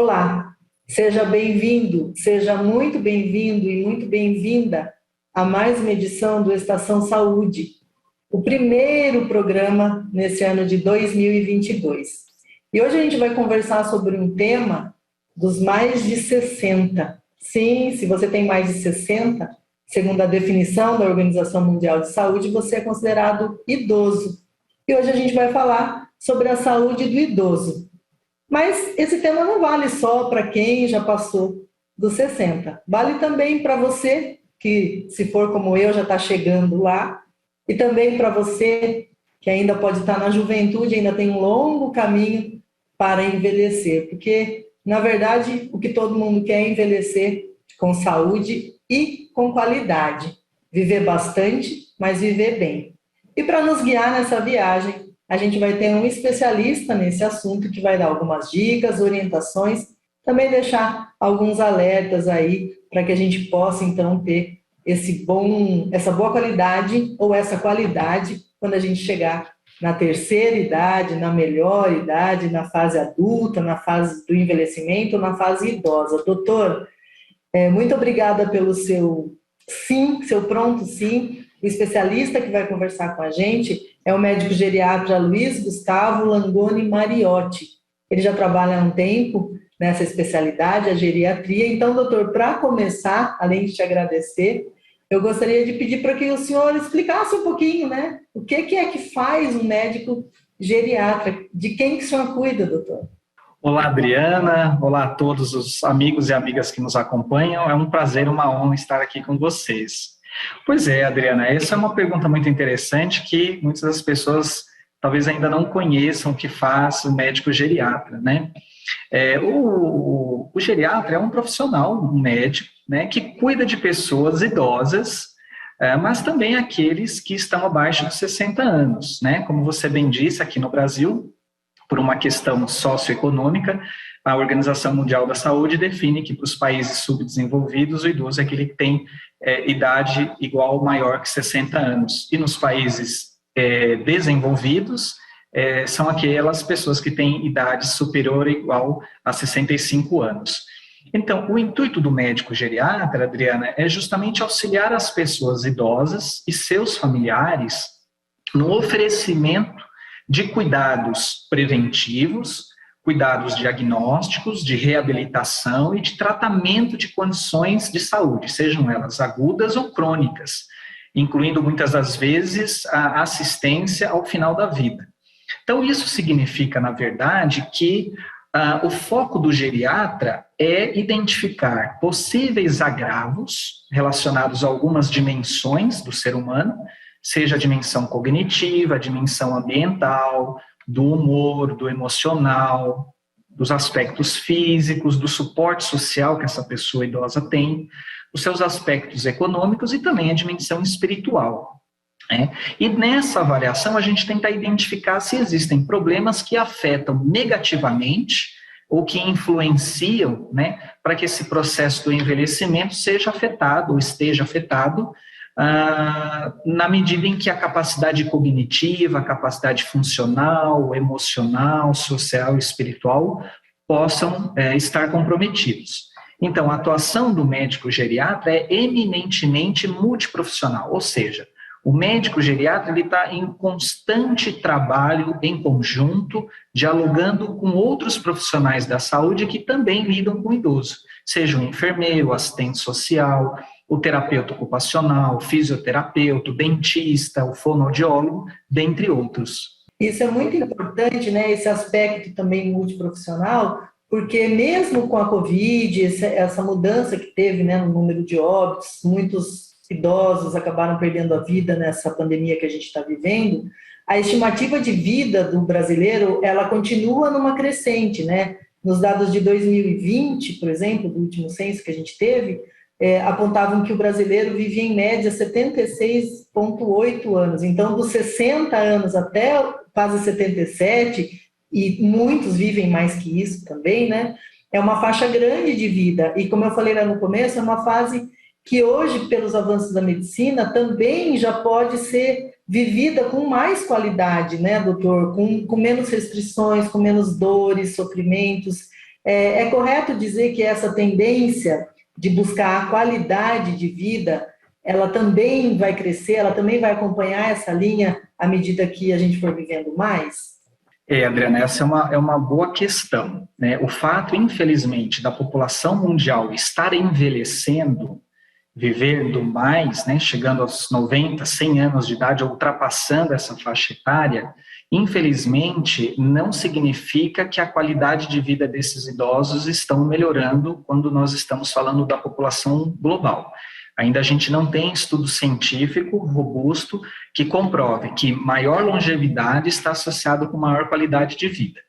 Olá, seja bem-vindo, seja muito bem-vindo e muito bem-vinda a mais uma edição do Estação Saúde, o primeiro programa nesse ano de 2022. E hoje a gente vai conversar sobre um tema dos mais de 60. Sim, se você tem mais de 60, segundo a definição da Organização Mundial de Saúde, você é considerado idoso. E hoje a gente vai falar sobre a saúde do idoso. Mas esse tema não vale só para quem já passou dos 60. Vale também para você, que se for como eu, já está chegando lá, e também para você que ainda pode estar na juventude, ainda tem um longo caminho para envelhecer. Porque, na verdade, o que todo mundo quer é envelhecer com saúde e com qualidade. Viver bastante, mas viver bem. E para nos guiar nessa viagem, a gente vai ter um especialista nesse assunto que vai dar algumas dicas, orientações, também deixar alguns alertas aí para que a gente possa então ter essa boa qualidade ou essa qualidade quando a gente chegar na terceira idade, na melhor idade, na fase adulta, na fase do envelhecimento, na fase idosa. Doutor, muito obrigada pelo seu sim, seu pronto sim. O especialista que vai conversar com a gente é o médico geriatra Luiz Gustavo Langoni Mariotti. Ele já trabalha há um tempo nessa especialidade, a geriatria. Então, doutor, para começar, além de te agradecer, eu gostaria de pedir para que o senhor explicasse um pouquinho, né? O que é que faz um médico geriatra? De quem que o senhor cuida, doutor? Olá, Adriana. Olá a todos os amigos e amigas que nos acompanham. É um prazer, uma honra estar aqui com vocês. Pois é, Adriana, essa é uma pergunta muito interessante que muitas das pessoas talvez ainda não conheçam o que faz o médico geriatra, né? O geriatra é um profissional, um médico, né, que cuida de pessoas idosas, mas também aqueles que estão abaixo dos 60 anos, né? Como você bem disse, aqui no Brasil, por uma questão socioeconômica, a Organização Mundial da Saúde define que para os países subdesenvolvidos, o idoso é aquele que tem idade igual ou maior que 60 anos. E nos países desenvolvidos, são aquelas pessoas que têm idade superior ou igual a 65 anos. Então, o intuito do médico geriatra, Adriana, é justamente auxiliar as pessoas idosas e seus familiares no oferecimento de cuidados preventivos, cuidados diagnósticos, de reabilitação e de tratamento de condições de saúde, sejam elas agudas ou crônicas, incluindo muitas das vezes a assistência ao final da vida. Então, isso significa, na verdade, que o foco do geriatra é identificar possíveis agravos relacionados a algumas dimensões do ser humano, seja a dimensão cognitiva, a dimensão ambiental, do humor, do emocional, dos aspectos físicos, do suporte social que essa pessoa idosa tem, os seus aspectos econômicos e também a dimensão espiritual. Né? E nessa avaliação a gente tenta identificar se existem problemas que afetam negativamente ou que influenciam, né, para que esse processo do envelhecimento seja afetado ou esteja afetado na medida em que a capacidade cognitiva, a capacidade funcional, emocional, social e espiritual possam estar comprometidos. Então, a atuação do médico geriatra é eminentemente multiprofissional, ou seja, o médico geriatra está em constante trabalho em conjunto, dialogando com outros profissionais da saúde que também lidam com o idoso, seja o enfermeiro, o assistente social, o terapeuta ocupacional, o fisioterapeuta, o dentista, o fonoaudiólogo, dentre outros. Isso é muito importante, né, esse aspecto também multiprofissional, porque mesmo com a Covid, essa mudança que teve, né, no número de óbitos, muitos idosos acabaram perdendo a vida nessa pandemia que a gente está vivendo, a estimativa de vida do brasileiro, ela continua numa crescente, né? Nos dados de 2020, por exemplo, do último censo que a gente teve, apontavam que o brasileiro vivia em média 76,8 anos. Então, dos 60 anos até quase 77, e muitos vivem mais que isso também, né? É uma faixa grande de vida. E como eu falei lá no começo, é uma fase que hoje, pelos avanços da medicina, também já pode ser vivida com mais qualidade, né, doutor? Com menos restrições, com menos dores, sofrimentos. É correto dizer que essa tendência de buscar a qualidade de vida, ela também vai crescer, ela também vai acompanhar essa linha à medida que a gente for vivendo mais? Adriana, essa é uma boa questão, né? O fato, infelizmente, da população mundial estar envelhecendo, vivendo mais, né, chegando aos 90, 100 anos de idade, ultrapassando essa faixa etária, infelizmente, não significa que a qualidade de vida desses idosos estão melhorando quando nós estamos falando da população global. Ainda a gente não tem estudo científico robusto que comprove que maior longevidade está associado com maior qualidade de vida.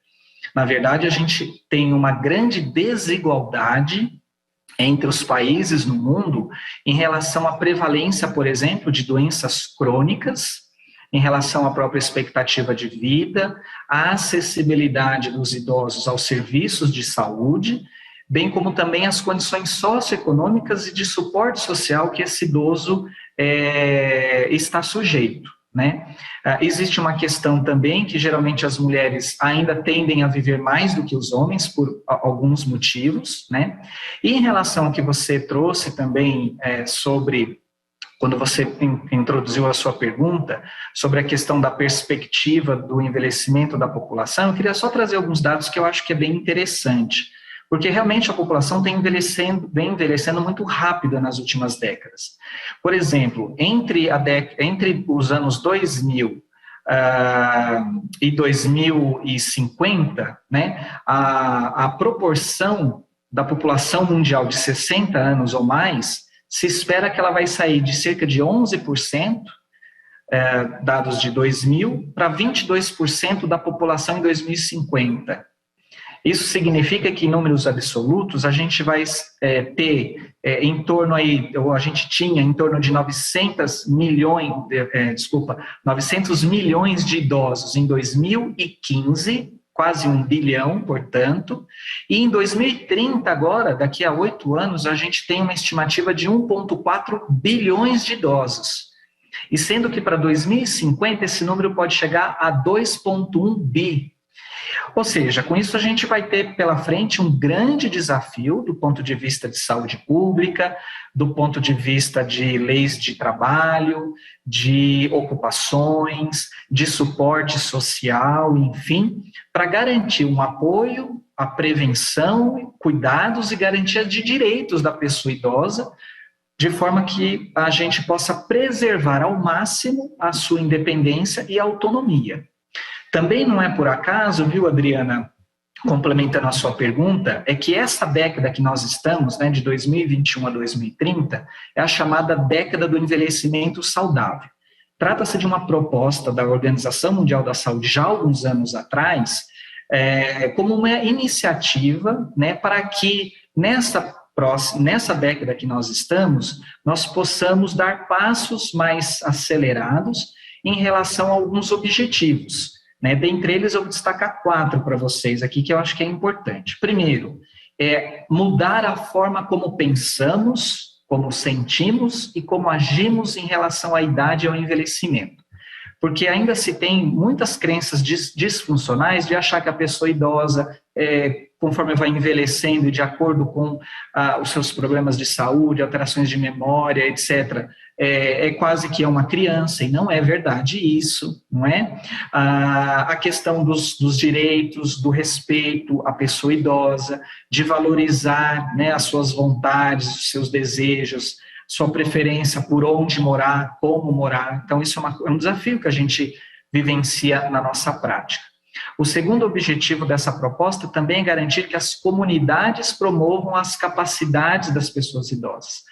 Na verdade, a gente tem uma grande desigualdade entre os países no mundo em relação à prevalência, por exemplo, de doenças crônicas, em relação à própria expectativa de vida, à acessibilidade dos idosos aos serviços de saúde, bem como também as condições socioeconômicas e de suporte social que esse idoso está sujeito, né? Existe uma questão também que geralmente as mulheres ainda tendem a viver mais do que os homens por alguns motivos, né? E em relação ao que você trouxe também sobre, quando você introduziu a sua pergunta, sobre a questão da perspectiva do envelhecimento da população, eu queria só trazer alguns dados que eu acho que é bem interessante, porque realmente a população vem envelhecendo muito rápido nas últimas décadas. Por exemplo, entre os anos 2000 e 2050, né, a proporção da população mundial de 60 anos ou mais, se espera que ela vai sair de cerca de 11%, dados de 2000, para 22% da população em 2050. Isso significa que, em números absolutos, a gente vai ter em torno aí, ou a gente tinha em torno de 900 milhões de idosos em 2015, quase 1 bilhão, portanto, e em 2030 agora, daqui a 8 anos, a gente tem uma estimativa de 1,4 bilhões de idosos. E sendo que para 2050 esse número pode chegar a 2,1 bi. Ou seja, com isso a gente vai ter pela frente um grande desafio do ponto de vista de saúde pública, do ponto de vista de leis de trabalho, de ocupações, de suporte social, enfim, para garantir um apoio, a prevenção, cuidados e garantia de direitos da pessoa idosa, de forma que a gente possa preservar ao máximo a sua independência e autonomia. Também não é por acaso, viu, Adriana, complementando a sua pergunta, é que essa década que nós estamos, né, de 2021 a 2030, é a chamada década do envelhecimento saudável. Trata-se de uma proposta da Organização Mundial da Saúde já há alguns anos atrás, como uma iniciativa, né, para que nessa década que nós estamos, nós possamos dar passos mais acelerados em relação a alguns objetivos. Né? Dentre eles, eu vou destacar 4 para vocês aqui, que eu acho que é importante. Primeiro, mudar a forma como pensamos, como sentimos e como agimos em relação à idade e ao envelhecimento. Porque ainda se tem muitas crenças disfuncionais de achar que a pessoa idosa, conforme vai envelhecendo e de acordo com os seus problemas de saúde, alterações de memória, etc., quase que é uma criança, e não é verdade isso, não é? A questão dos direitos, do respeito à pessoa idosa, de valorizar, né, as suas vontades, os seus desejos, sua preferência por onde morar, como morar. Então, isso é um desafio que a gente vivencia na nossa prática. O segundo objetivo dessa proposta também é garantir que as comunidades promovam as capacidades das pessoas idosas,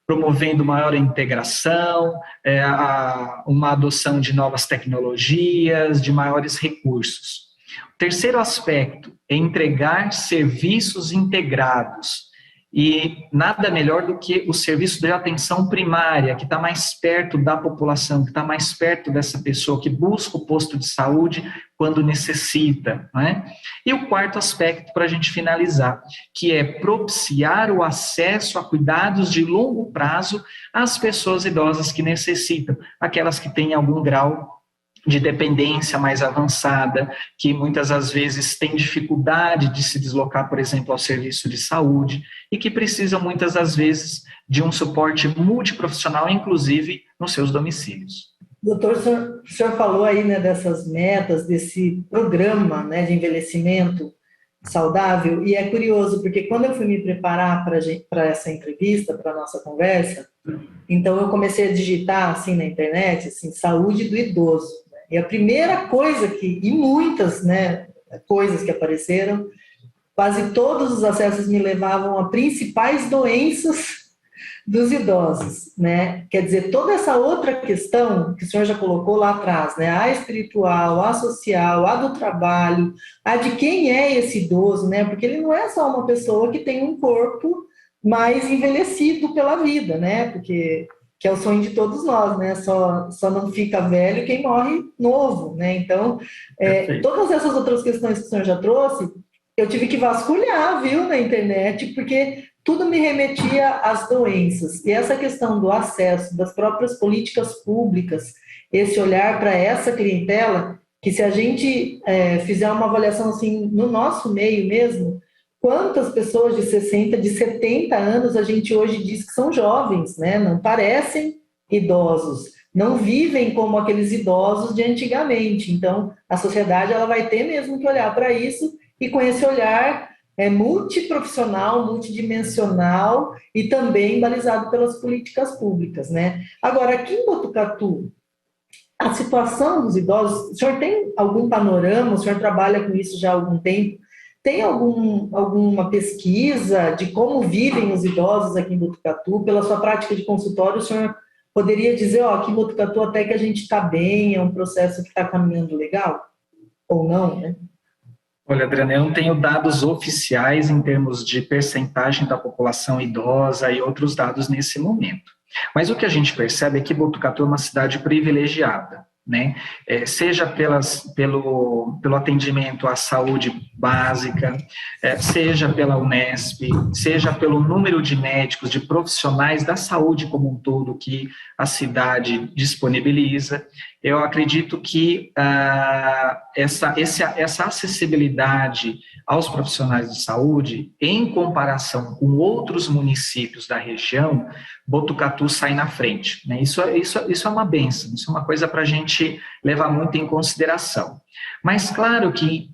promovendo maior integração, uma adoção de novas tecnologias, de maiores recursos. O terceiro aspecto é entregar serviços integrados. E nada melhor do que o serviço de atenção primária, que está mais perto da população, que está mais perto dessa pessoa, que busca o posto de saúde quando necessita, né? E o quarto aspecto, para a gente finalizar, que é propiciar o acesso a cuidados de longo prazo às pessoas idosas que necessitam, aquelas que têm algum grau de dependência mais avançada, que muitas das vezes têm dificuldade de se deslocar, por exemplo, ao serviço de saúde, e que precisam muitas das vezes de um suporte multiprofissional, inclusive nos seus domicílios. Doutor, o senhor falou aí, né, dessas metas, desse programa, né, de envelhecimento saudável, e é curioso, porque quando eu fui me preparar para essa entrevista, para a nossa conversa, então eu comecei a digitar, assim, na internet, assim, saúde do idoso, né? E a primeira coisa e muitas, né, coisas que apareceram, quase todos os acessos me levavam a principais doenças dos idosos, né? Quer dizer, toda essa outra questão que o senhor já colocou lá atrás, né? A espiritual, a social, a do trabalho, a de quem é esse idoso, né? Porque ele não é só uma pessoa que tem um corpo mais envelhecido pela vida, né? Porque que é o sonho de todos nós, né? Só não fica velho quem morre novo, né? Então, todas essas outras questões que o senhor já trouxe, eu tive que vasculhar, viu, na internet, porque tudo me remetia às doenças. E essa questão do acesso, das próprias políticas públicas, esse olhar para essa clientela, que se a gente fizer uma avaliação assim, no nosso meio mesmo, quantas pessoas de 60, de 70 anos a gente hoje diz que são jovens, né? Não parecem idosos, não vivem como aqueles idosos de antigamente. Então, a sociedade ela vai ter mesmo que olhar para isso, e com esse olhar multiprofissional, multidimensional e também balizado pelas políticas públicas, né? Agora, aqui em Botucatu, a situação dos idosos, o senhor tem algum panorama, o senhor trabalha com isso já há algum tempo, tem alguma pesquisa de como vivem os idosos aqui em Botucatu? Pela sua prática de consultório, o senhor poderia dizer, aqui em Botucatu até que a gente está bem, é um processo que está caminhando legal? Ou não, né? Olha, Adriana, eu não tenho dados oficiais em termos de percentagem da população idosa e outros dados nesse momento. Mas o que a gente percebe é que Botucatu é uma cidade privilegiada, né? Seja pelo atendimento à saúde básica, seja pela Unesp, seja pelo número de médicos, de profissionais da saúde como um todo que a cidade disponibiliza. Eu acredito que essa acessibilidade aos profissionais de saúde, em comparação com outros municípios da região, Botucatu sai na frente, né? Isso é uma bênção, isso é uma coisa para a gente levar muito em consideração. Mas claro que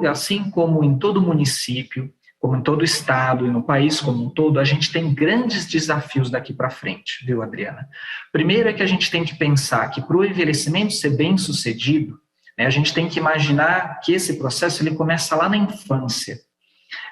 assim como em todo município, como em todo estado e no país como um todo, a gente tem grandes desafios daqui para frente, viu, Adriana? Primeiro é que a gente tem que pensar que para o envelhecimento ser bem sucedido, né, a gente tem que imaginar que esse processo ele começa lá na infância.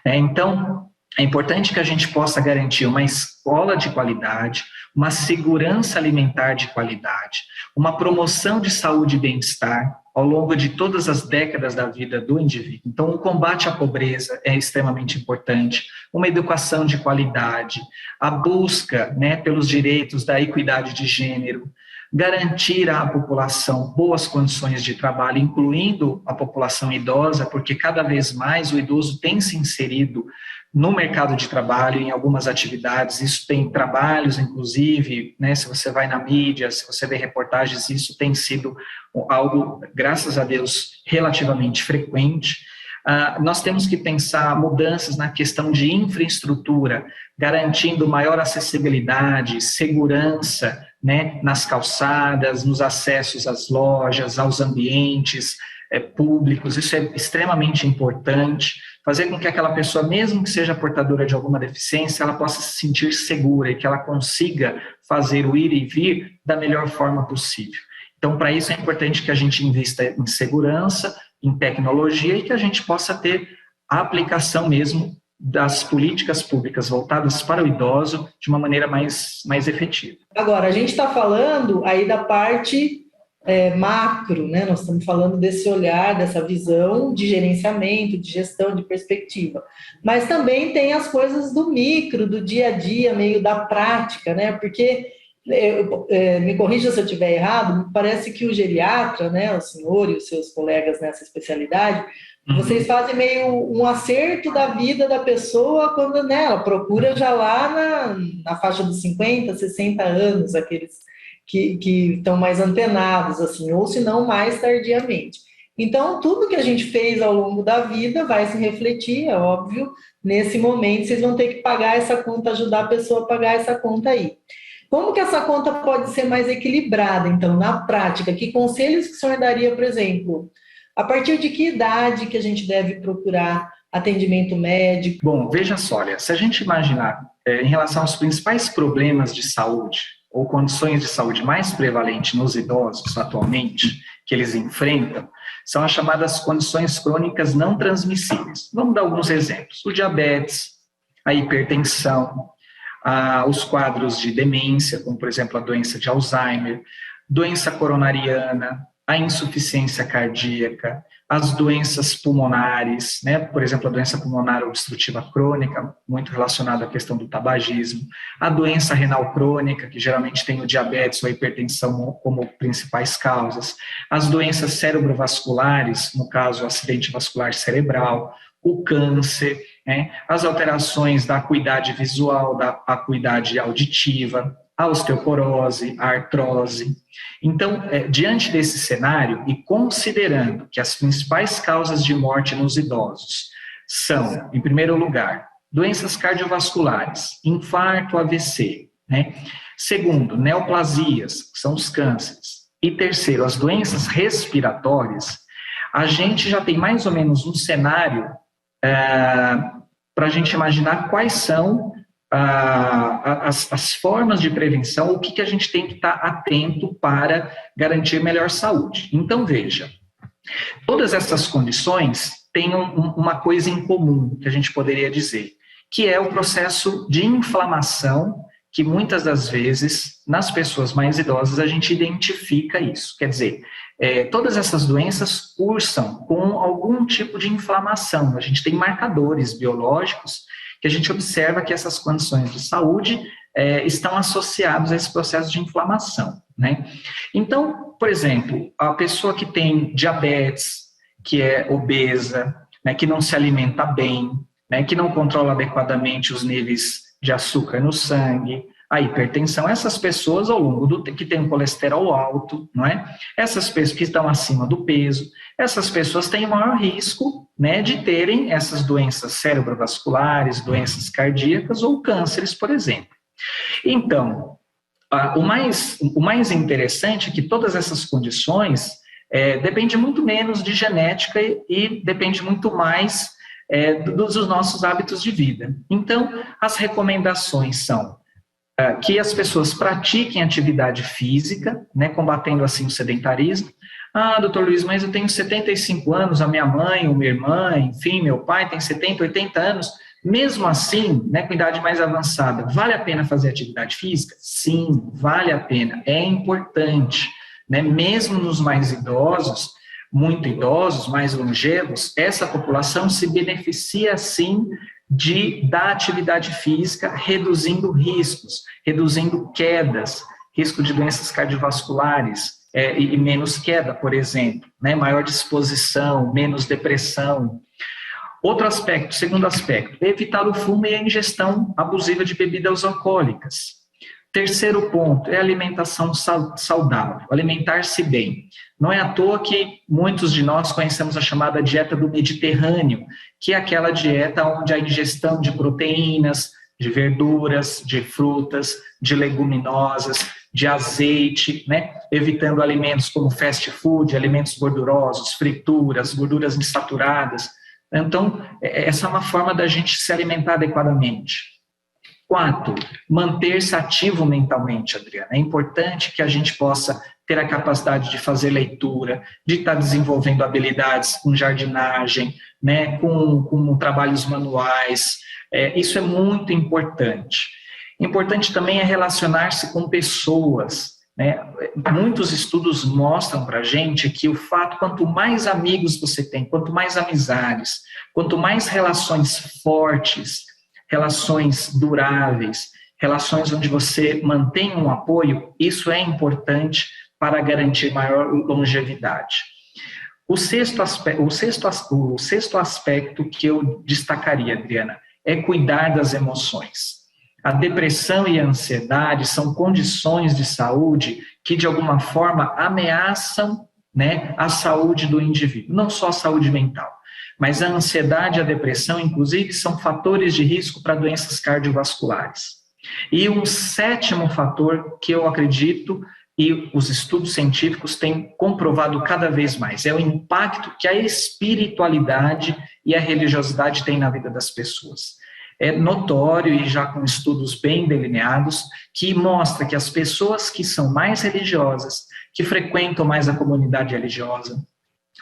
Então, é importante que a gente possa garantir uma escola de qualidade, uma segurança alimentar de qualidade, uma promoção de saúde e bem-estar ao longo de todas as décadas da vida do indivíduo. Então, o combate à pobreza é extremamente importante, uma educação de qualidade, a busca, né, pelos direitos da equidade de gênero, garantir à população boas condições de trabalho, incluindo a população idosa, porque cada vez mais o idoso tem se inserido no mercado de trabalho, em algumas atividades, isso tem trabalhos, inclusive, né, se você vai na mídia, se você vê reportagens, isso tem sido algo, graças a Deus, relativamente frequente. Nós temos que pensar mudanças na questão de infraestrutura, garantindo maior acessibilidade, segurança, né, nas calçadas, nos acessos às lojas, aos ambientes públicos, isso é extremamente importante, fazer com que aquela pessoa, mesmo que seja portadora de alguma deficiência, ela possa se sentir segura e que ela consiga fazer o ir e vir da melhor forma possível. Então, para isso é importante que a gente invista em segurança, em tecnologia e que a gente possa ter a aplicação mesmo das políticas públicas voltadas para o idoso de uma maneira mais efetiva. Agora, a gente está falando aí da parte macro, né? Nós estamos falando desse olhar, dessa visão de gerenciamento, de gestão, de perspectiva. Mas também tem as coisas do micro, do dia a dia, meio da prática, né? Porque, me corrija se eu estiver errado, parece que o geriatra, né, o senhor e os seus colegas nessa especialidade, vocês fazem meio um acerto da vida da pessoa quando, né, ela procura já lá na faixa dos 50, 60 anos, que estão mais antenados, assim, ou se não, mais tardiamente. Então, tudo que a gente fez ao longo da vida vai se refletir, é óbvio, nesse momento vocês vão ter que pagar essa conta, ajudar a pessoa a pagar essa conta aí. Como que essa conta pode ser mais equilibrada, então, na prática? Que conselhos que o senhor daria, por exemplo? A partir de que idade que a gente deve procurar atendimento médico? Bom, veja só, olha, se a gente imaginar em relação aos principais problemas de saúde ou condições de saúde mais prevalentes nos idosos atualmente, que eles enfrentam, são as chamadas condições crônicas não transmissíveis. Vamos dar alguns exemplos. O diabetes, a hipertensão, os quadros de demência, como, por exemplo, a doença de Alzheimer, doença coronariana, a insuficiência cardíaca, as doenças pulmonares, né? Por exemplo, a doença pulmonar obstrutiva crônica, muito relacionada à questão do tabagismo, a doença renal crônica, que geralmente tem o diabetes ou a hipertensão como principais causas, as doenças cerebrovasculares, no caso, o acidente vascular cerebral, o câncer, né? As alterações da acuidade visual, da acuidade auditiva, a osteoporose, a artrose. Então, diante desse cenário e considerando que as principais causas de morte nos idosos são, em primeiro lugar, doenças cardiovasculares, infarto, AVC, né? Segundo, neoplasias, que são os cânceres. E terceiro, as doenças respiratórias, a gente já tem mais ou menos um cenário para a gente imaginar quais são as formas de prevenção, o que a gente tem que estar atento para garantir melhor saúde. Então, veja, todas essas condições têm uma coisa em comum, que a gente poderia dizer, que é o processo de inflamação, que muitas das vezes, nas pessoas mais idosas, a gente identifica isso. Quer dizer, todas essas doenças cursam com algum tipo de inflamação. A gente tem marcadores biológicos que a gente observa que essas condições de saúde estão associadas a esse processo de inflamação, né? Então, por exemplo, a pessoa que tem diabetes, que é obesa, né, que não se alimenta bem, né, que não controla adequadamente os níveis de açúcar no sangue, a hipertensão, essas pessoas ao longo que têm um colesterol alto, não é? Essas pessoas que estão acima do peso, essas pessoas têm maior risco, né, de terem essas doenças cerebrovasculares, doenças cardíacas ou cânceres, por exemplo. Então, o mais interessante é que todas essas condições dependem muito menos de genética e depende muito mais dos nossos hábitos de vida. Então, as recomendações são que as pessoas pratiquem atividade física, né, combatendo assim o sedentarismo. Doutor Luiz, mas eu tenho 75 anos, a minha mãe, ou minha irmã, enfim, meu pai tem 70, 80 anos. Mesmo assim, né, com idade mais avançada, vale a pena fazer atividade física? Sim, vale a pena, é importante, né? Mesmo nos mais idosos, muito idosos, mais longevos, essa população se beneficia, sim, da atividade física, reduzindo riscos, reduzindo quedas, risco de doenças cardiovasculares, e menos queda, por exemplo, né? Maior disposição, menos depressão. Outro aspecto, segundo aspecto, evitar o fumo e a ingestão abusiva de bebidas alcoólicas. Terceiro ponto é a alimentação saudável, alimentar-se bem. Não é à toa que muitos de nós conhecemos a chamada dieta do Mediterrâneo, que é aquela dieta onde a ingestão de proteínas, de verduras, de frutas, de leguminosas, de azeite, né? Evitando alimentos como fast food, alimentos gordurosos, frituras, gorduras insaturadas. Então, essa é uma forma da gente se alimentar adequadamente. 4, manter-se ativo mentalmente, Adriana. É importante que a gente possa ter a capacidade de fazer leitura, de estar desenvolvendo habilidades com jardinagem, né, com trabalhos manuais. Isso é muito importante. Importante também é relacionar-se com pessoas, né? Muitos estudos mostram para a gente que o fato, quanto mais amigos você tem, quanto mais amizades, quanto mais relações fortes, relações duráveis, relações onde você mantém um apoio, isso é importante para garantir maior longevidade. O sexto aspecto que eu destacaria, Adriana, é cuidar das emoções. A depressão e a ansiedade são condições de saúde que, de alguma forma, ameaçam, né, a saúde do indivíduo, não só a saúde mental. Mas a ansiedade e a depressão, inclusive, são fatores de risco para doenças cardiovasculares. E um sétimo fator que eu acredito, e os estudos científicos têm comprovado cada vez mais, é o impacto que a espiritualidade e a religiosidade têm na vida das pessoas. É notório, e já com estudos bem delineados, que mostra que as pessoas que são mais religiosas, que frequentam mais a comunidade religiosa,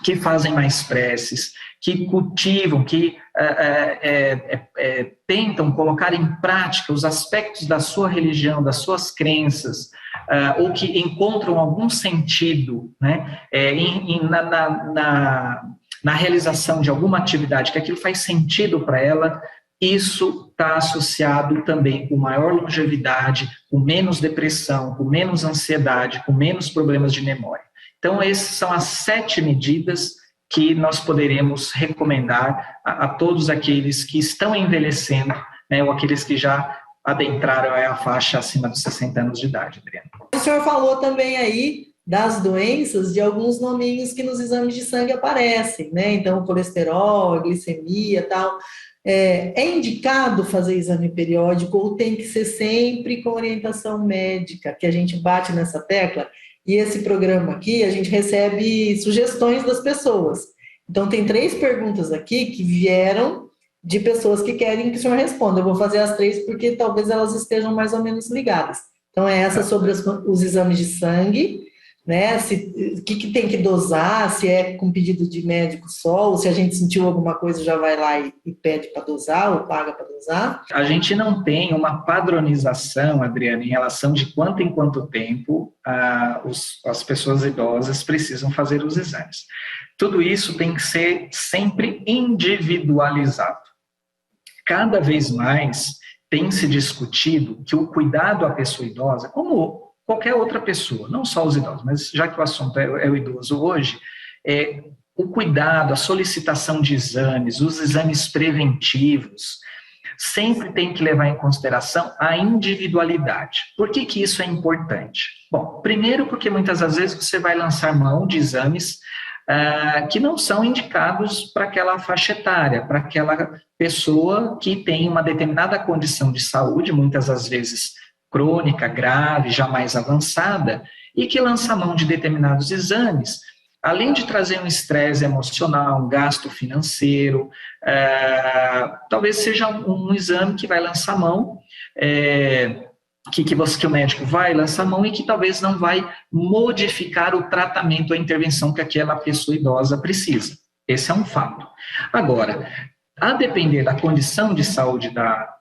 que fazem mais preces, que cultivam, que tentam colocar em prática os aspectos da sua religião, das suas crenças, ou que encontram algum sentido, né, na realização de alguma atividade, que aquilo faz sentido para ela, isso está associado também com maior longevidade, com menos depressão, com menos ansiedade, com menos problemas de memória. Então, essas são as 7 medidas que nós poderemos recomendar a todos aqueles que estão envelhecendo, né, ou aqueles que já adentraram a faixa acima dos 60 anos de idade, Adriana. O senhor falou também aí das doenças, de alguns nominhos que nos exames de sangue aparecem, né? Então, colesterol, glicemia e tal. É indicado fazer exame periódico ou tem que ser sempre com orientação médica, que a gente bate nessa tecla? E esse programa aqui, a gente recebe sugestões das pessoas. Então, tem 3 perguntas aqui que vieram de pessoas que querem que o senhor responda. Eu vou fazer as 3 porque talvez elas estejam mais ou menos ligadas. Então, é essa sobre os exames de sangue, né? O que tem que dosar, se é com pedido de médico só, ou se a gente sentiu alguma coisa, já vai lá e pede para dosar, ou paga para dosar. A gente não tem uma padronização, Adriana, em relação de quanto em quanto tempo as pessoas idosas precisam fazer os exames. Tudo isso tem que ser sempre individualizado. Cada vez mais tem se discutido que o cuidado à pessoa idosa, como qualquer outra pessoa, não só os idosos, mas já que o assunto é o idoso hoje, o cuidado, a solicitação de exames, os exames preventivos, sempre tem que levar em consideração a individualidade. Por que isso é importante? Bom, primeiro porque muitas das vezes você vai lançar mão de exames que não são indicados para aquela faixa etária, para aquela pessoa que tem uma determinada condição de saúde, muitas das vezes crônica, grave, já mais avançada, e que lança mão de determinados exames, além de trazer um estresse emocional, um gasto financeiro, talvez seja um exame que vai lançar mão, que o médico vai lançar mão e que talvez não vai modificar o tratamento, a intervenção que aquela pessoa idosa precisa. Esse é um fato. Agora, a depender da condição de saúde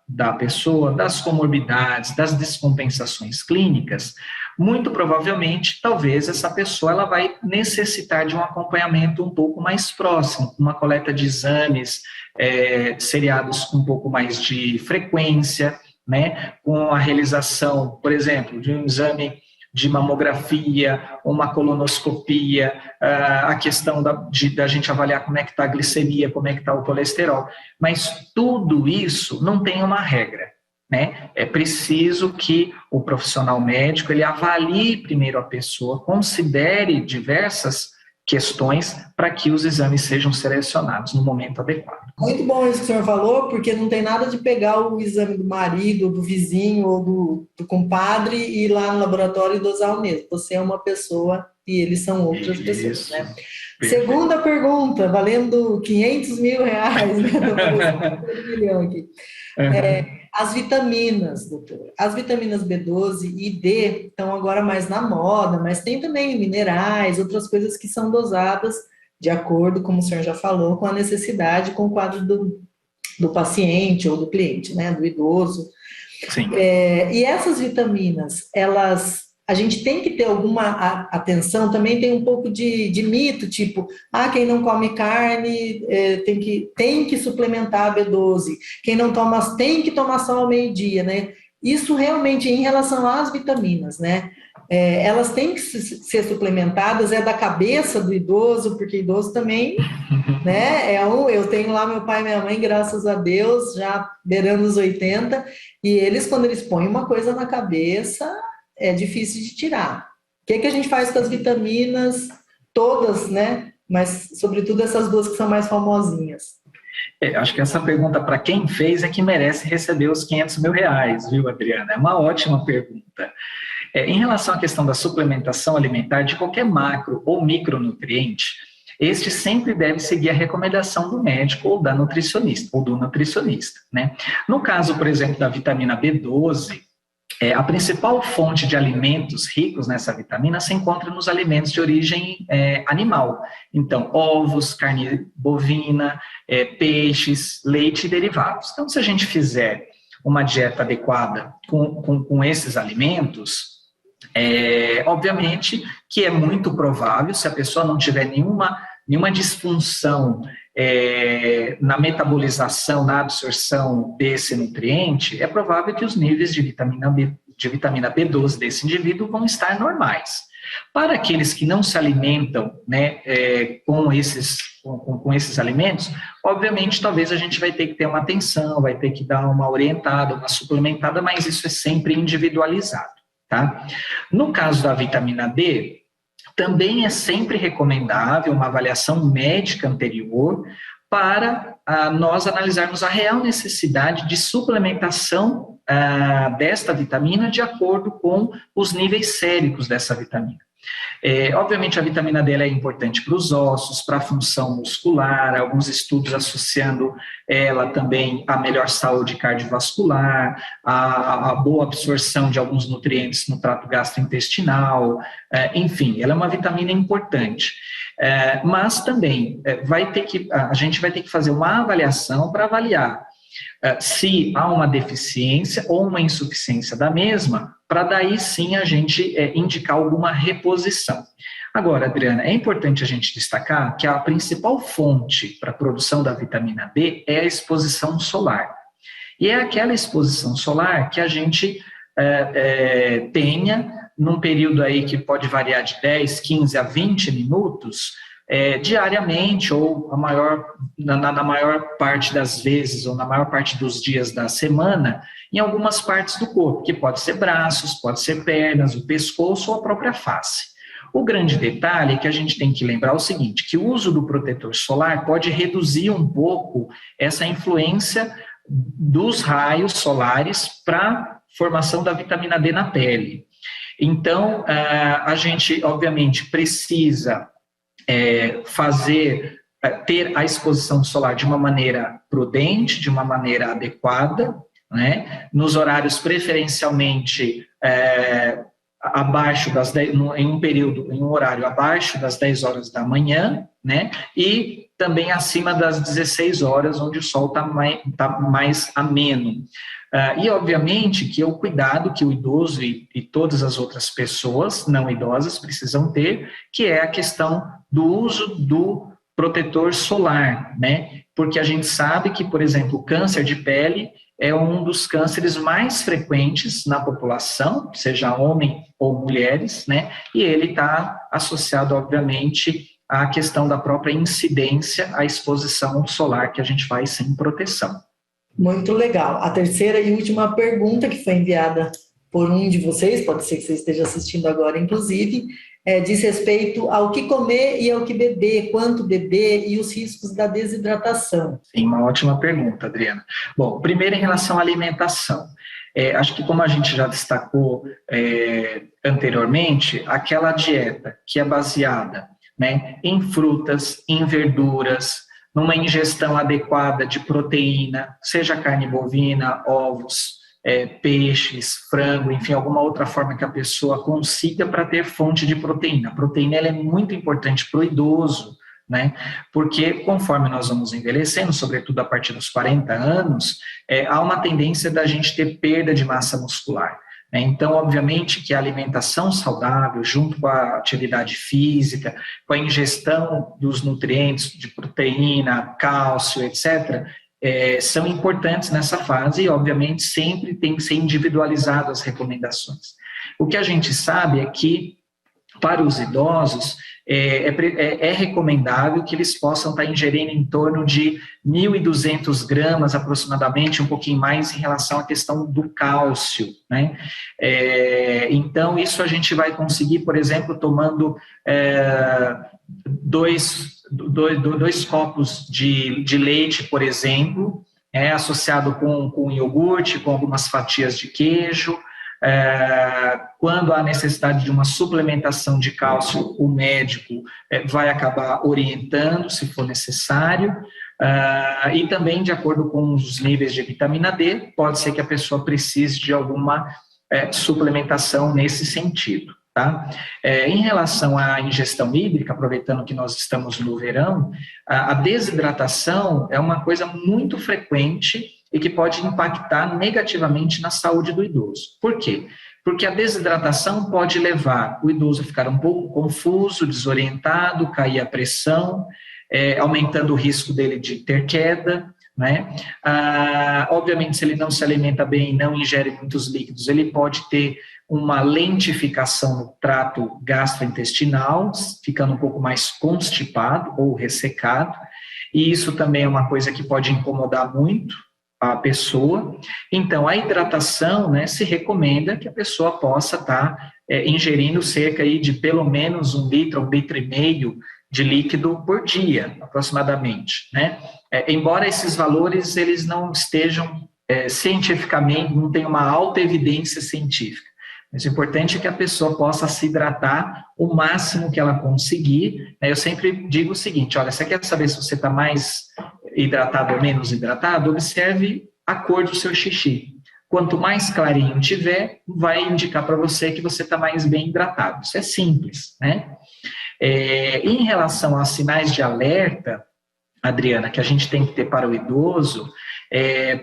da pessoa, das comorbidades, das descompensações clínicas, muito provavelmente, talvez essa pessoa ela vai necessitar de um acompanhamento um pouco mais próximo, uma coleta de exames seriados com um pouco mais de frequência, né, com a realização, por exemplo, de um exame de mamografia, uma colonoscopia, a questão da gente avaliar como é que está a glicemia, como é que está o colesterol. Mas tudo isso não tem uma regra, né? É preciso que o profissional médico ele avalie primeiro a pessoa, considere diversas questões para que os exames sejam selecionados no momento adequado. Muito bom isso que o senhor falou, porque não tem nada de pegar o exame do marido, ou do vizinho, ou do compadre e ir lá no laboratório e dosar o mesmo. Você é uma pessoa e eles são outras pessoas, né? Perfeito. Segunda pergunta, valendo R$500 mil, né? Um milhão aqui. As vitaminas, doutor. As vitaminas B12 e D estão agora mais na moda, mas tem também minerais, outras coisas que são dosadas de acordo, como o senhor já falou, com a necessidade, com o quadro do paciente ou do cliente, né, do idoso. Sim. E essas vitaminas, a gente tem que ter alguma atenção, também tem um pouco de mito, tipo, quem não come carne tem que suplementar a B12, quem não toma, tem que tomar só ao meio-dia, né? Isso realmente em relação às vitaminas, né? elas têm que ser suplementadas, é da cabeça do idoso, porque idoso também, né, eu tenho lá meu pai e minha mãe, graças a Deus, já beirando os 80, e eles, quando eles põem uma coisa na cabeça, é difícil de tirar. O que a gente faz com as vitaminas, todas, né, mas sobretudo essas duas que são mais famosinhas? Acho que essa pergunta, para quem fez, é que merece receber os R$500 mil, viu, Adriana? É uma ótima pergunta. Em relação à questão da suplementação alimentar de qualquer macro ou micronutriente, este sempre deve seguir a recomendação do médico ou da nutricionista, ou do nutricionista, né? No caso, por exemplo, da vitamina B12, a principal fonte de alimentos ricos nessa vitamina se encontra nos alimentos de origem animal. Então, ovos, carne bovina, peixes, leite e derivados. Então, se a gente fizer uma dieta adequada com esses alimentos, obviamente que é muito provável, se a pessoa não tiver nenhuma disfunção na metabolização, na absorção desse nutriente, é provável que os níveis de vitamina B12 desse indivíduo vão estar normais. Para aqueles que não se alimentam, né, com esses alimentos, obviamente talvez a gente vai ter que ter uma atenção, vai ter que dar uma orientada, uma suplementada, mas isso é sempre individualizado, tá? No caso da vitamina D, também é sempre recomendável uma avaliação médica anterior para nós analisarmos a real necessidade de suplementação desta vitamina de acordo com os níveis séricos dessa vitamina. Obviamente, a vitamina D é importante para os ossos, para a função muscular, alguns estudos associando ela também à melhor saúde cardiovascular, à boa absorção de alguns nutrientes no trato gastrointestinal, enfim, ela é uma vitamina importante. Mas também a gente vai ter que fazer uma avaliação para avaliar se há uma deficiência ou uma insuficiência da mesma, para daí sim a gente indicar alguma reposição. Agora, Adriana, é importante a gente destacar que a principal fonte para a produção da vitamina D é a exposição solar. E é aquela exposição solar que a gente tenha num período aí que pode variar de 10, 15 a 20 minutos, diariamente ou na maior parte das vezes ou na maior parte dos dias da semana, em algumas partes do corpo, que pode ser braços, pode ser pernas, o pescoço ou a própria face. O grande detalhe é que a gente tem que lembrar o seguinte, que o uso do protetor solar pode reduzir um pouco essa influência dos raios solares para a formação da vitamina D na pele. Então, a gente, obviamente, precisa ter a exposição solar de uma maneira prudente, de uma maneira adequada, né? Nos horários preferencialmente abaixo das 10, em um horário abaixo das 10 horas da manhã, né? E também acima das 16 horas, onde o sol está mais ameno. E, obviamente, que é o cuidado que o idoso e todas as outras pessoas não idosas precisam ter, que é a questão do uso do protetor solar, né? Porque a gente sabe que, por exemplo, o câncer de pele é um dos cânceres mais frequentes na população, seja homem ou mulheres, né? E ele está associado, obviamente, à questão da própria incidência à exposição solar que a gente faz sem proteção. Muito legal. A terceira e última pergunta que foi enviada por um de vocês, pode ser que você esteja assistindo agora, inclusive, diz respeito ao que comer e ao que beber, quanto beber e os riscos da desidratação. Sim, uma ótima pergunta, Adriana. Bom, primeiro em relação à alimentação. Acho que como a gente já destacou anteriormente, aquela dieta que é baseada, né, em frutas, em verduras, numa ingestão adequada de proteína, seja carne bovina, ovos, peixes, frango, enfim, alguma outra forma que a pessoa consiga para ter fonte de proteína. A proteína ela é muito importante para o idoso, né? Porque conforme nós vamos envelhecendo, sobretudo a partir dos 40 anos, há uma tendência da gente ter perda de massa muscular. Então, obviamente que a alimentação saudável, junto com a atividade física, com a ingestão dos nutrientes de proteína, cálcio, etc., são importantes nessa fase e, obviamente, sempre tem que ser individualizado as recomendações. O que a gente sabe é que, para os idosos, é recomendável que eles possam estar ingerindo em torno de 1.200 gramas aproximadamente, um pouquinho mais em relação à questão do cálcio, né? Então, isso a gente vai conseguir, por exemplo, tomando 2 copos de leite, por exemplo, associado com iogurte, com algumas fatias de queijo. Quando há necessidade de uma suplementação de cálcio, o médico vai acabar orientando, se for necessário, e também, de acordo com os níveis de vitamina D, pode ser que a pessoa precise de alguma suplementação nesse sentido. Tá? Em relação à ingestão hídrica, aproveitando que nós estamos no verão, a desidratação é uma coisa muito frequente e que pode impactar negativamente na saúde do idoso. Por quê? Porque a desidratação pode levar o idoso a ficar um pouco confuso, desorientado, cair a pressão, aumentando o risco dele de ter queda, né? Obviamente, se ele não se alimenta bem, não ingere muitos líquidos, ele pode ter uma lentificação no trato gastrointestinal, ficando um pouco mais constipado ou ressecado, e isso também é uma coisa que pode incomodar muito a pessoa. Então, a hidratação, né, se recomenda que a pessoa possa estar ingerindo cerca aí de pelo menos 1 litro, 1,5 litro de líquido por dia, aproximadamente, né? Embora esses valores eles não estejam cientificamente, não tem uma alta evidência científica, mas o importante é que a pessoa possa se hidratar o máximo que ela conseguir. Eu sempre digo o seguinte, olha, você quer saber se você está mais hidratado ou menos hidratado? Observe a cor do seu xixi. Quanto mais clarinho tiver, vai indicar para você que você está mais bem hidratado. Isso é simples, né? Em relação aos sinais de alerta, Adriana, que a gente tem que ter para o idoso,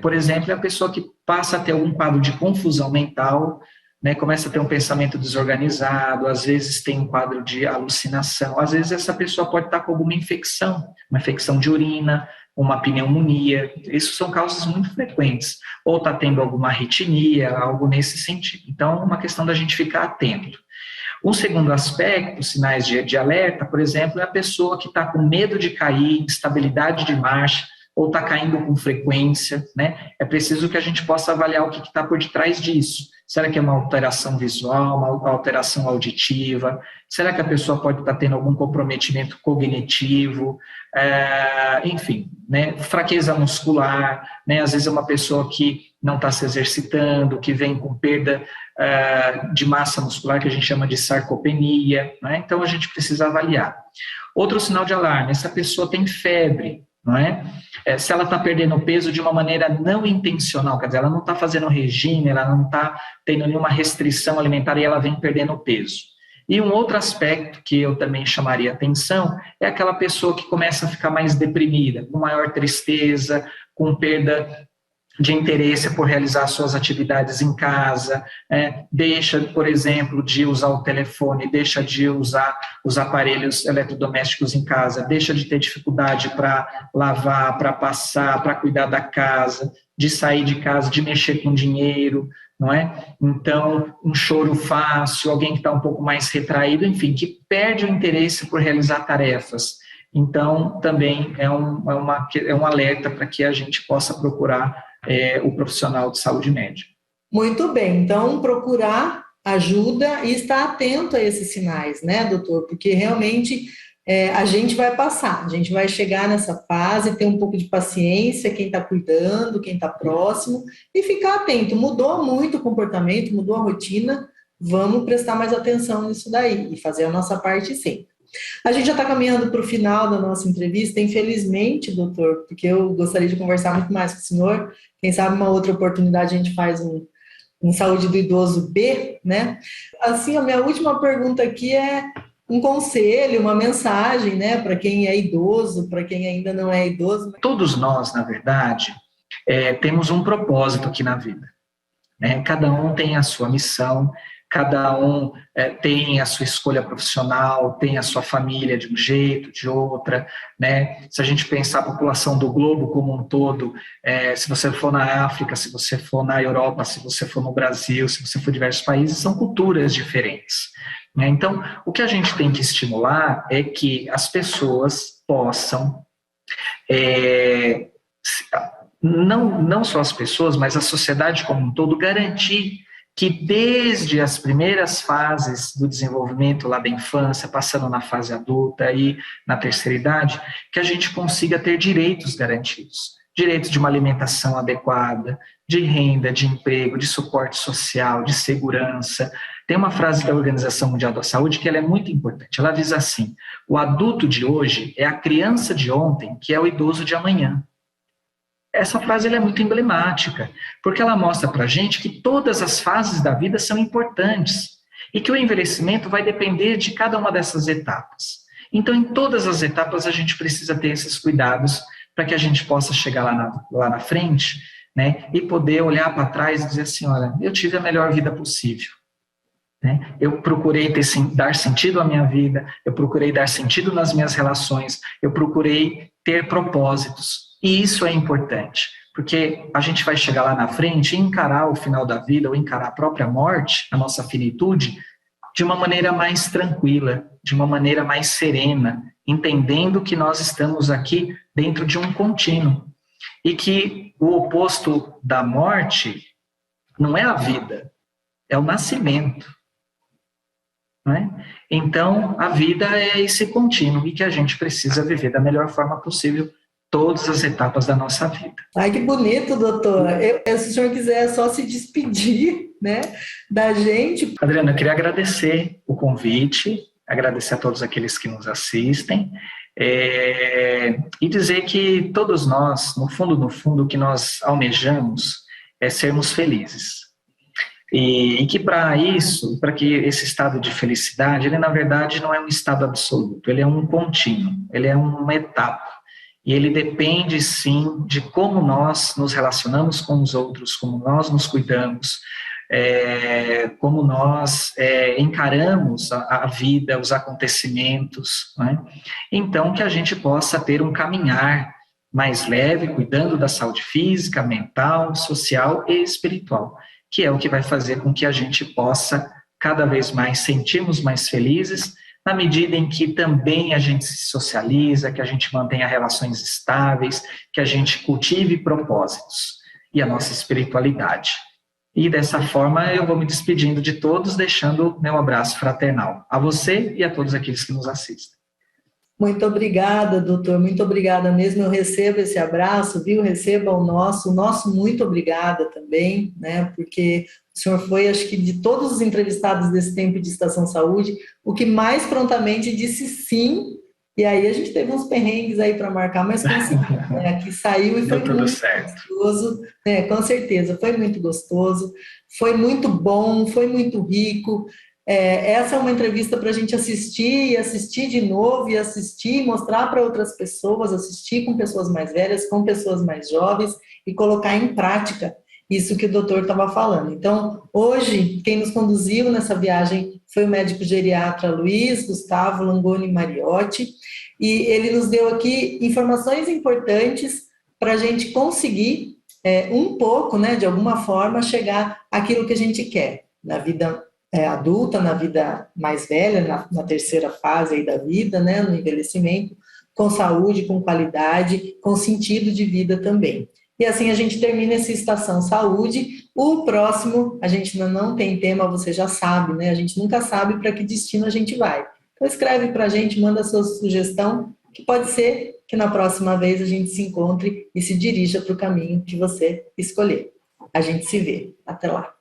por exemplo, a pessoa que passa a ter algum quadro de confusão mental, né, começa a ter um pensamento desorganizado, às vezes tem um quadro de alucinação, às vezes essa pessoa pode estar com alguma infecção, uma infecção de urina, uma pneumonia, isso são causas muito frequentes, ou está tendo alguma arritmia, algo nesse sentido. Então, é uma questão da gente ficar atento. Um segundo aspecto, sinais de alerta, por exemplo, é a pessoa que está com medo de cair, instabilidade de marcha, ou está caindo com frequência, né? É preciso que a gente possa avaliar o que está por detrás disso. Será que é uma alteração visual, uma alteração auditiva? Será que a pessoa pode estar tendo algum comprometimento cognitivo? Enfim, né? Fraqueza muscular, né? Às vezes é uma pessoa que não está se exercitando, que vem com perda de massa muscular, que a gente chama de sarcopenia, né? Então a gente precisa avaliar. Outro sinal de alarme, essa pessoa tem febre, não é? Se ela está perdendo peso de uma maneira não intencional, quer dizer, ela não está fazendo regime, ela não está tendo nenhuma restrição alimentar e ela vem perdendo peso. E um outro aspecto que eu também chamaria atenção é aquela pessoa que começa a ficar mais deprimida, com maior tristeza, com perda de interesse por realizar suas atividades em casa, deixa, por exemplo, de usar o telefone, deixa de usar os aparelhos eletrodomésticos em casa, deixa de ter dificuldade para lavar, para passar, para cuidar da casa, de sair de casa, de mexer com dinheiro, não é? Então, um choro fácil, alguém que está um pouco mais retraído, enfim, que perde o interesse por realizar tarefas. Então, também é um alerta para que a gente possa procurar o profissional de saúde médica. Muito bem, então procurar ajuda e estar atento a esses sinais, né, doutor? Porque realmente a gente vai passar, a gente vai chegar nessa fase, ter um pouco de paciência, quem está cuidando, quem está próximo, e ficar atento. Mudou muito o comportamento, mudou a rotina, vamos prestar mais atenção nisso daí e fazer a nossa parte sempre. A gente já está caminhando para o final da nossa entrevista, infelizmente, doutor, porque eu gostaria de conversar muito mais com o senhor. Quem sabe uma outra oportunidade a gente faz um Saúde do Idoso B, né? Assim, a minha última pergunta aqui é um conselho, uma mensagem, né, para quem é idoso, para quem ainda não é idoso. Todos nós, na verdade, temos um propósito aqui na vida, né? Cada um tem a sua missão, cada um tem a sua escolha profissional, tem a sua família de um jeito, de outra, né? Se a gente pensar a população do globo como um todo, se você for na África, se você for na Europa, se você for no Brasil, se você for em diversos países, são culturas diferentes, né? Então, o que a gente tem que estimular é que as pessoas possam, não só as pessoas, mas a sociedade como um todo, garantir que desde as primeiras fases do desenvolvimento lá da infância, passando na fase adulta e na terceira idade, que a gente consiga ter direitos garantidos. Direitos de uma alimentação adequada, de renda, de emprego, de suporte social, de segurança. Tem uma frase da Organização Mundial da Saúde que ela é muito importante. Ela diz assim: o adulto de hoje é a criança de ontem, que é o idoso de amanhã. Essa frase ela é muito emblemática, porque ela mostra para a gente que todas as fases da vida são importantes e que o envelhecimento vai depender de cada uma dessas etapas. Então, em todas as etapas, a gente precisa ter esses cuidados para que a gente possa chegar lá na frente, né, e poder olhar para trás e dizer assim: olha, eu tive a melhor vida possível. Né? Eu procurei dar sentido à minha vida, eu procurei dar sentido nas minhas relações, eu procurei ter propósitos. E isso é importante, porque a gente vai chegar lá na frente e encarar o final da vida, ou encarar a própria morte, a nossa finitude, de uma maneira mais tranquila, de uma maneira mais serena, entendendo que nós estamos aqui dentro de um contínuo. E que o oposto da morte não é a vida, é o nascimento. Não é? Então, a vida é esse contínuo e que a gente precisa viver da melhor forma possível todas as etapas da nossa vida. Ai, que bonito, doutor. Se o senhor quiser só se despedir, né, da gente. Adriana, eu queria agradecer o convite, agradecer a todos aqueles que nos assistem, e dizer que todos nós, no fundo, o que nós almejamos é sermos felizes. E que para isso, para que esse estado de felicidade, ele na verdade não é um estado absoluto, ele é um contínuo, ele é uma etapa. E ele depende, sim, de como nós nos relacionamos com os outros, como nós nos cuidamos, como nós encaramos a vida, os acontecimentos, né? Então, que a gente possa ter um caminhar mais leve, cuidando da saúde física, mental, social e espiritual, que é o que vai fazer com que a gente possa cada vez mais sentirmos mais felizes, na medida em que também a gente se socializa, que a gente mantenha relações estáveis, que a gente cultive propósitos e a nossa espiritualidade. E dessa forma eu vou me despedindo de todos, deixando meu abraço fraternal a você e a todos aqueles que nos assistem. Muito obrigada, doutor, muito obrigada mesmo, eu recebo esse abraço, viu, receba o nosso muito obrigada também, né, porque o senhor foi, acho que de todos os entrevistados desse tempo de Estação Saúde, o que mais prontamente disse sim, e aí a gente teve uns perrengues aí para marcar, mas conseguiu, né, aqui saiu e foi muito gostoso, né, com certeza, foi muito gostoso, foi muito bom, foi muito rico. Essa é uma entrevista para a gente assistir, e assistir de novo, e assistir, mostrar para outras pessoas, assistir com pessoas mais velhas, com pessoas mais jovens, e colocar em prática isso que o doutor estava falando. Então, hoje, quem nos conduziu nessa viagem foi o médico geriatra Luiz Gustavo Langoni Mariotti, e ele nos deu aqui informações importantes para a gente conseguir, um pouco, né, de alguma forma, chegar àquilo que a gente quer na vida adulta, na vida mais velha, na terceira fase aí da vida, né, no envelhecimento, com saúde, com qualidade, com sentido de vida também. E assim a gente termina essa Estação Saúde. O próximo, a gente ainda não tem tema, você já sabe, né, a gente nunca sabe para que destino a gente vai. Então escreve para a gente, manda a sua sugestão, que pode ser que na próxima vez a gente se encontre e se dirija para o caminho que você escolher. A gente se vê. Até lá.